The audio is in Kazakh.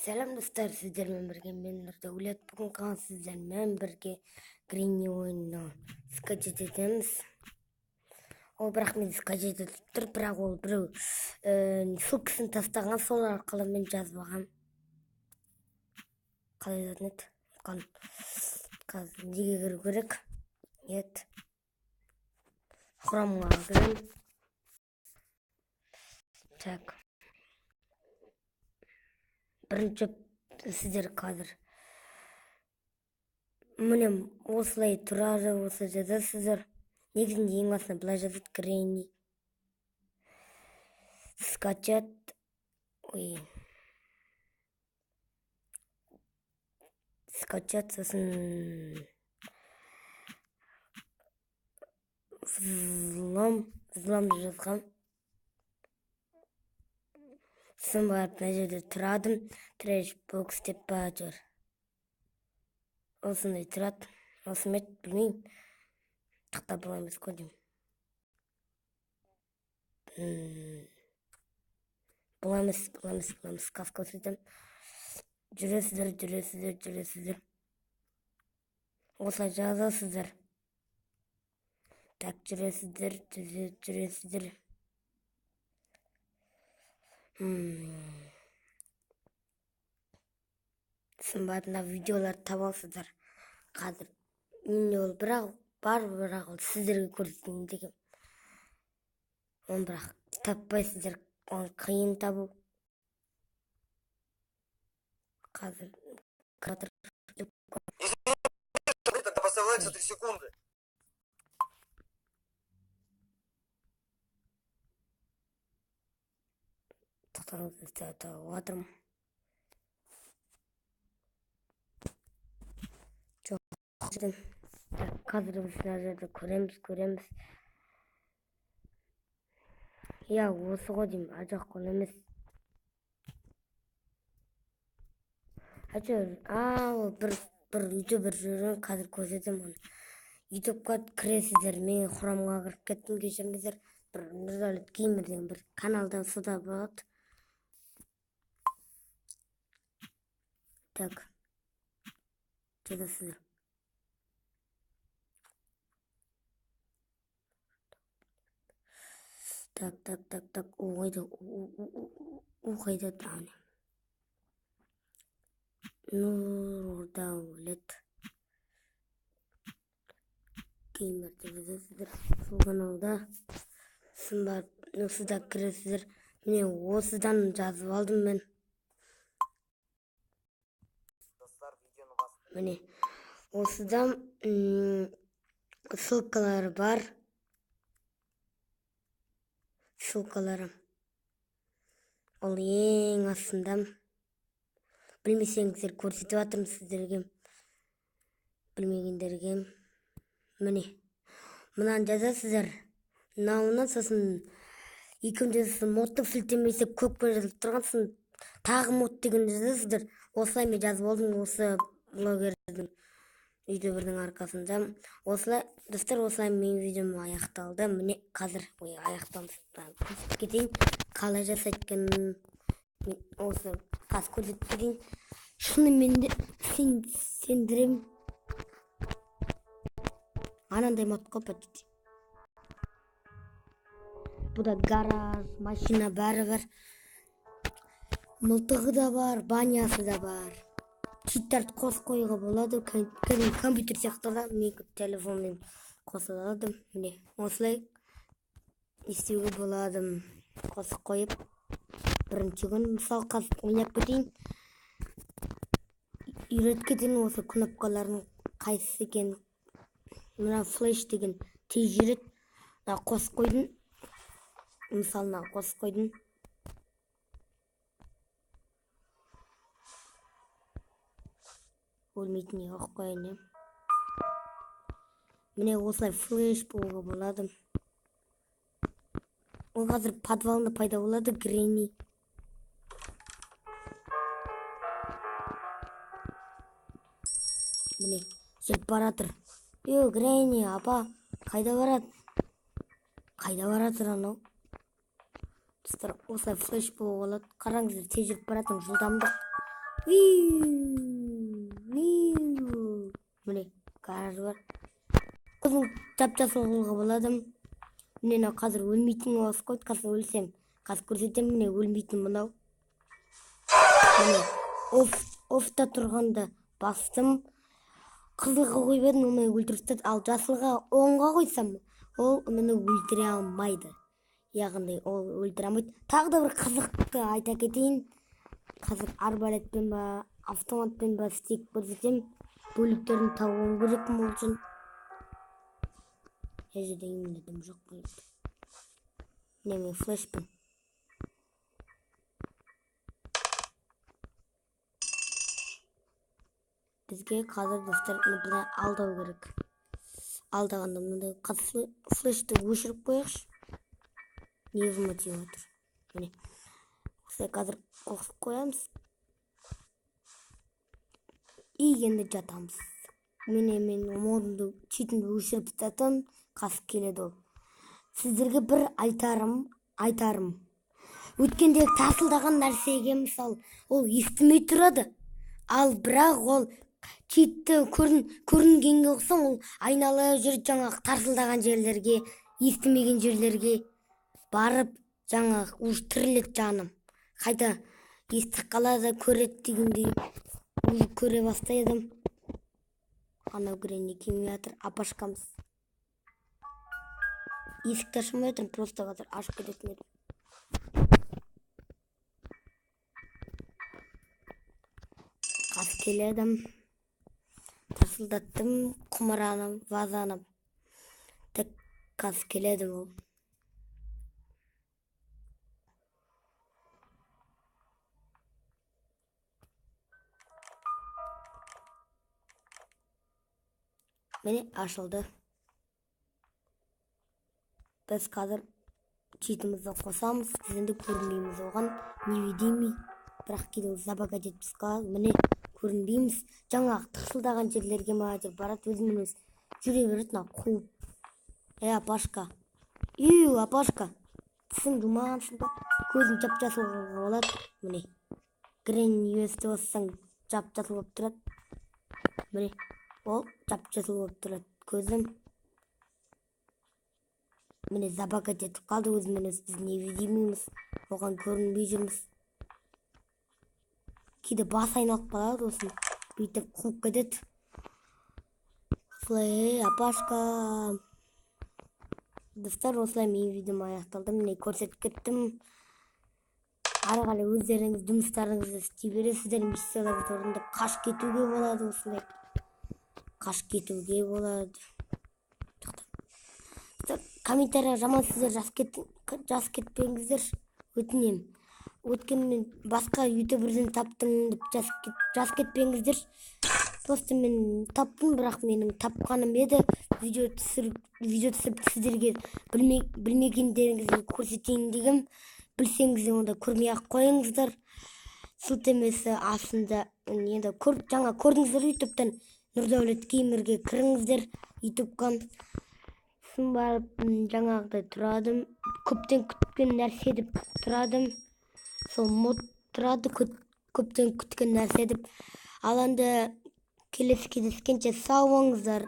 Selam dostlar, sizlerle birge men Nurdaulет. Bugün kan sizlerle birge Granny oyununu sketch edemiz. O бірақ мен sketch edip тұр, бірақ ол біреу ссылкасын тастаған, сол арқылы мен жазып алғам. Қалай жазатын еді? Қазір неге кіру керек? Ет. Хромға кірем. Так. Бірінші сіздер қазір міне осылай тұрады, осы жазасыздар. Негізінде ең басында былай жазады: Granny скачать, скачать, сосын взлом жазғам. Сосын барып мына жерде тұрадым, trash box деп бар жүр. Осындай тұрады. Осымен білмеймін, тақта боламыз көдім. Боламыз кафка өсідім. Жүресіздер. Осылай жазасыздар. Так, жүресіздер. Сымбатына видеолар табасыздар. Қазір мен ол бірақ ол сіздерге көрсетейін деген. Оны бірақ таппайсыздар, оны қиын табу. Қазір Тогда поставляется 3 секунды. тоқтаңызды отырмын. Қазір біз мына жерде көреміз. Я, осы ғой деймін, ажақ қол емес. Ол бір ютубер жүрген, қазір көрсетем оны. Ютубқа кіресіздер, мен хромға кіріп кеттім, кешіріңіздер. Бір Нұрдаулет геймер деген бір каналда сода болады. Так, жазасыздар. Так, қайда тағын. Нұрдаулет геймер деп жазасыздар. Сол каналда сымбат осыда кіресіздер. Міне осыдан жазып алдым мен. Міне осыдан ссылкалары бар. Ссылкалары ол ең астында. Білмесеңіздер көрсетіп жатырмын сіздерге, білмегендерге. Міне мынаны жазасыздар. Мынауынан сосын екінші жазасыз, модты сілтемесе көкпен жазылып тұрғансын, тағы мод деген жазасыздар. Осылай мен жазып алдым, осы блогердің, ютубердің арқасында. Осылай достар, осылай менің видеом аяқталды. Міне қазір аяқталды. Көрсетіп кетейін, қалай жасайды екен. Осы қазір көрсетіп кетейін. Шынымен де сендірем. Анандай мод қой почти. Бұда гараж, машина бәрі бар. Мылтығы да бар, банясы да бар. Читтарды қосып қоюға болады. Компьютер сияқты да, мен телефонмен қосып аладым. Міне осылай істеуге болады. Қосып қойып, бірінші күн мысалы қазір ойнап кетейін. Үйретіп кетейін осы кнопкаларын қайсысы екен. Мына флеш деген тез жүреді. Қосып қойдың. Мысалына қосып қойдың. Өлмейтін еғақ қойын. Міне осылай флеш болуға болады. Ол қазір подвалында пайда болады. Granny. Міне жүріп баратыр. Granny, апа, қайда барады? Қайда баратыр анау? Достар, осылай флеш болуға болады. Қараңыздар, тез жүріп баратын жылдамдық. Міне гараж бар. Көзін жап-жасыл қылуға болады. Міне қазір өлмейтін осы қой. Қазір өлсем, қазір көрсетем. Міне өлмейтін мынау. Міне офта тұрғанда бастым. Қызылға қойбадым, оны өлтіріп тастады. Ал жасылға оңға қойсам, ол мені өлтіре алмайды. Яғни ол өлтіре алмайды. Тағы да бір қызықты айта кетейін. Қазір арбалетпен ба, автоматпен ба істеп көрсетем. Бөліктерін табуым керек ол үшін. Жерде емін жоқ болды. Неме флешпен. Бізге қазір достар бұны алдау керек. Алдағанда мындай қазір флешті өшіріп қояқшы. Не жұмыс етіп отыр. Міне. Осылай қазір қоқсып қоямыз. И енді жатамыз. Мен модымды читімді өшіріп тастатам. Қасып келеді ол. Сіздерге бір айтарым. Өткенде тасылдаған нәрсеге мысал ол естімей тұрады. Ал бірақ ол читті көрінгенге ұқсам ол айнала жүріп жаңағы тарсылдаған жерлерге, естімеген жерлерге барып жаңағы уж тірілет жаным. Қайта естіп қалады, көрет дегендей уже көре бастадым. Анау гренни келмей жатыр, апашкамыз. Есікті ашылмай жатыр, просто қазір ашып кететін едім. Қасып келедім. Тарсылдаттым, құмыраным, вазаным. Тек қасып келедім ол. Міне ашылды. Біз қазір читімізді қосамыз, сізінде көрінбейміз оған, невидимый. Бірақ кейде забаға жетпіз қалады, міне көрінбейміз. Жаңағы тырсылдаған жерлерге мағатер барады, өзімен өз жүре береді, қуып. Апашка. Апашка. Тісің жұмағансың ба? Көзін жап-жасыл қылуға болады. Міне. Гренни өсті бассаң жап-жасыл болып тұрады. Міне. Ол жап-жасыл болып тұрады. Көзім. Міне забаға жетіп қалды, өзімен өз біз невидимыймыз. Оған көрінбей жүрміз. Кейде бас айналып қалады осын. Бүйтіп қуып кетеді. Осылай, апашка. Достар, осылай мен видеом аяқталды. Міне көрсетіп кеттім. Ары қарай өздеріңіз жұмыстарыңызды істей бересіздер, миссияларды орындап қашып кетуге болады осылай. Қашып кетуге болады. Комментария жаман сөздер жазып кетпеңіздер, өтінем. Өткенмен басқа ютуберден таптың деп жазып кетпеңіздер. Просто мен таптым, бірақ менің тапқаным еді. Видео түсіріп сіздерге білмегендеріңізді көрсетейін дегім. Білсеңіздер, онда көрмей ақ қойыңыздар. Сілтемесі астында енді жаңа көрдіңіздер ютубтан. Нұрдәулет Геймерге кіріңіздер ютубқа. Барып жаңағыдай тұрадым, көптен күткен нәрсе деп тұрадым. Сол мод тұрады, көптен күткен нәрсе деп. Ал енді келесі кездескенше сау болыңыздар.